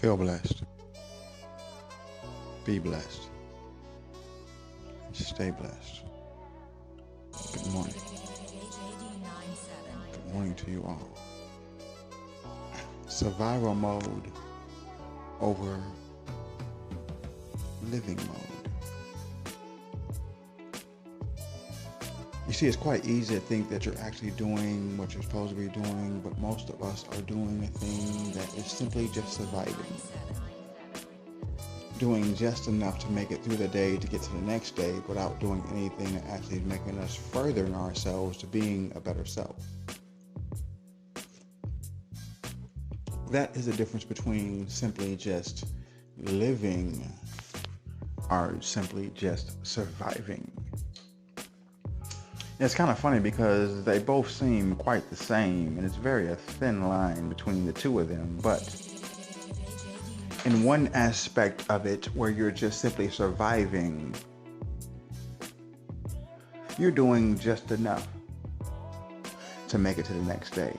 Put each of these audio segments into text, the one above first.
Feel blessed. Be blessed. Stay blessed. Good morning. Good morning to you all. Survival mode over living mode. You see, it's quite easy to think that you're actually doing what you're supposed to be doing, but most of us are doing a thing that is simply just surviving. Doing just enough to make it through the day to get to the next day without doing anything that actually is making us further in ourselves to being a better self. That is the difference between simply just living or simply just surviving. It's kind of funny because they both seem quite the same, and it's very a thin line between the two of them, but in one aspect of it where you're just simply surviving, you're doing just enough to make it to the next day.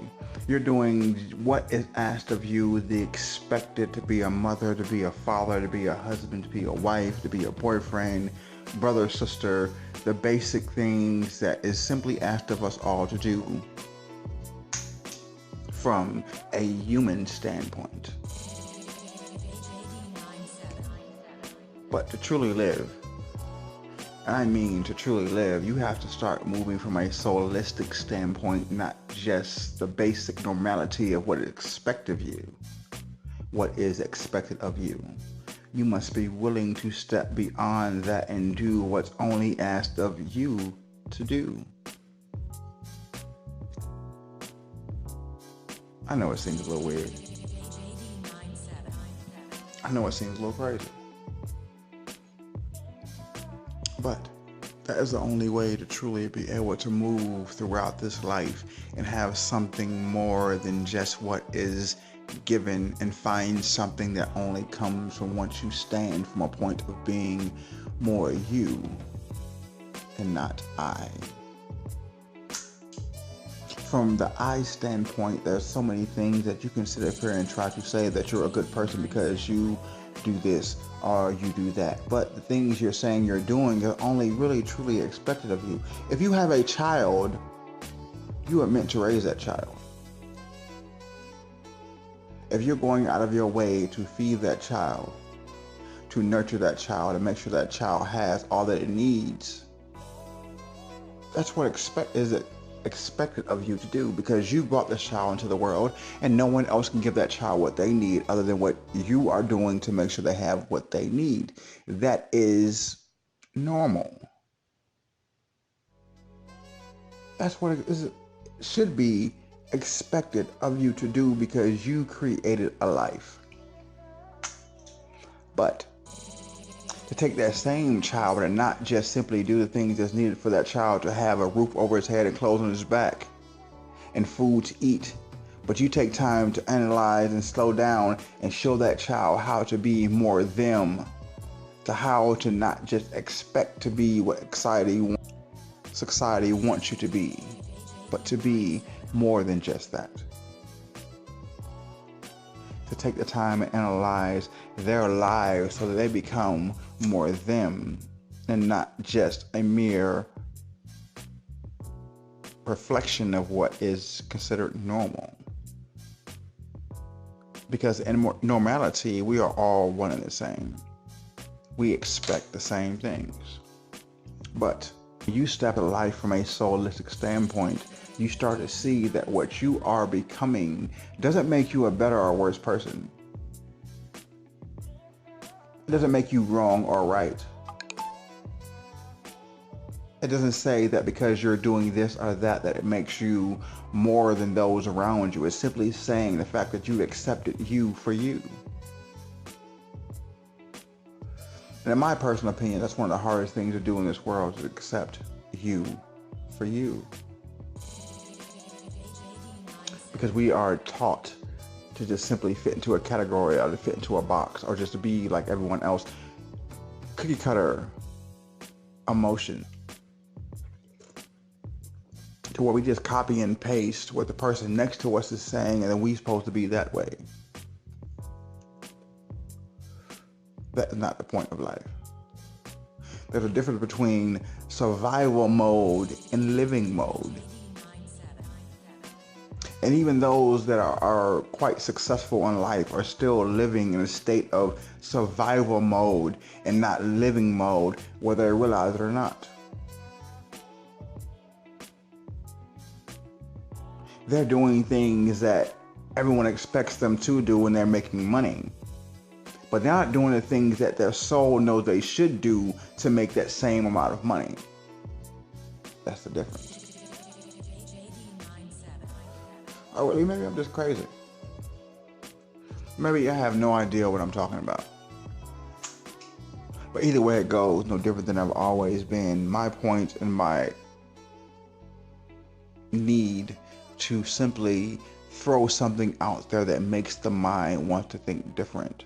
You're doing what is asked of you, the expected to be a mother, to be a father, to be a husband, to be a wife, to be a boyfriend, brother, sister, the basic things that is simply asked of us all to do from a human standpoint. But to truly live, and I mean to truly live, you have to start moving from a soulistic standpoint, not just the basic normality of what is expected of you. What is expected of you. You must be willing to step beyond that and do what's only asked of you to do. I know it seems a little weird. I know it seems a little crazy. But that is the only way to truly be able to move throughout this life and have something more than just what is given, and find something that only comes from once you stand from a point of being more you and not I. From the I standpoint, there's so many things that you can sit up here and try to say that you're a good person because you do this or you do that. But the things you're saying you're doing are only really truly expected of you. If you have a child, you are meant to raise that child. If you're going out of your way to feed that child, to nurture that child and make sure that child has all that it needs, that's what is expected of you to do, because you brought this child into the world and no one else can give that child what they need other than what you are doing to make sure they have what they need. That is normal. That's what it should be expected of you to do, because you created a life. But to take that same child and not just simply do the things that's needed for that child to have a roof over his head and clothes on his back and food to eat, but you take time to analyze and slow down and show that child how to be more them, to how to not just expect to be what society wants you to be, but to be more than just that. To take the time and analyze their lives so that they become more them and not just a mere reflection of what is considered normal. Because in normality, we are all one and the same. We expect the same things. But you step at life from a soulistic standpoint, you start to see that what you are becoming doesn't make you a better or worse person. It doesn't make you wrong or right. It doesn't say that because you're doing this or that it makes you more than those around you. It's simply saying the fact that you accepted you for you. And in my personal opinion, that's one of the hardest things to do in this world, is accept you for you. Because we are taught to just simply fit into a category or to fit into a box or just to be like everyone else. Cookie cutter emotion. To where we just copy and paste what the person next to us is saying, and then we're supposed to be that way. That's not the point of life. There's a difference between survival mode and living mode. And even those that are quite successful in life are still living in a state of survival mode and not living mode, whether they realize it or not. They're doing things that everyone expects them to do when they're making money, but they're not doing the things that their soul knows they should do to make that same amount of money. That's the difference. Oh, really? Maybe I'm just crazy. Maybe I have no idea what I'm talking about. But either way it goes, no different than I've always been. My point and my need to simply throw something out there that makes the mind want to think different.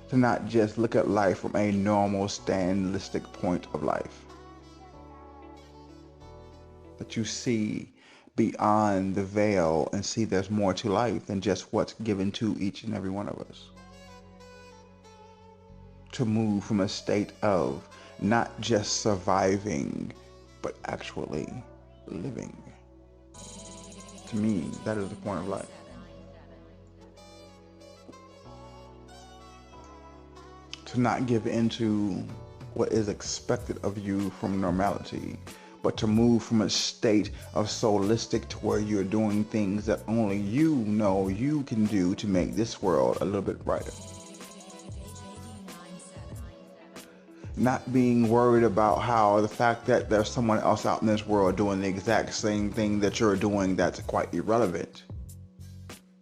To not just look at life from a normal, standardistic point of life. That you see beyond the veil and see there's more to life than just what's given to each and every one of us. To move from a state of not just surviving, but actually living. To me, that is the point of life. To not give into what is expected of you from normality, but to move from a state of soulistic to where you're doing things that only you know you can do to make this world a little bit brighter. Not being worried about how the fact that there's someone else out in this world doing the exact same thing that you're doing that's quite irrelevant.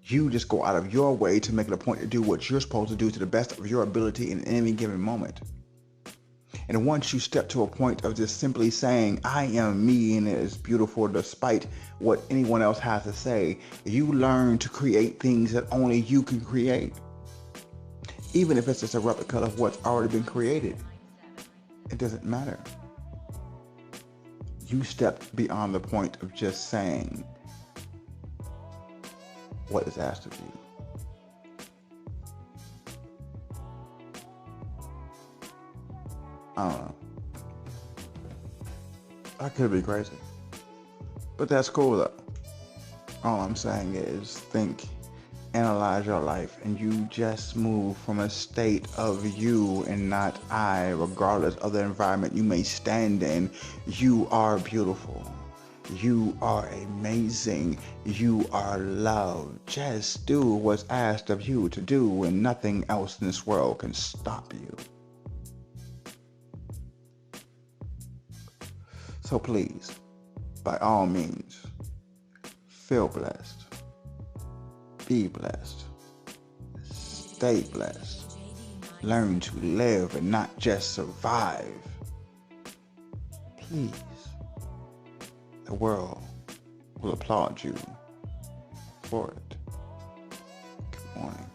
You just go out of your way to make it a point to do what you're supposed to do to the best of your ability in any given moment. And once you step to a point of just simply saying, I am me and it is beautiful despite what anyone else has to say, you learn to create things that only you can create. Even if it's just a replica of what's already been created. It doesn't matter. You stepped beyond the point of just saying what is asked of you. I don't know. I could be crazy. But that's cool though. All I'm saying is think, analyze your life, and you just move from a state of you and not I, regardless of the environment you may stand in. You are beautiful. You are amazing. You are loved. Just do what's asked of you to do, and nothing else in this world can stop you. So please, by all means, feel blessed. Be blessed. Stay blessed. Learn to live and not just survive. Please. The world will applaud you for it. Good morning.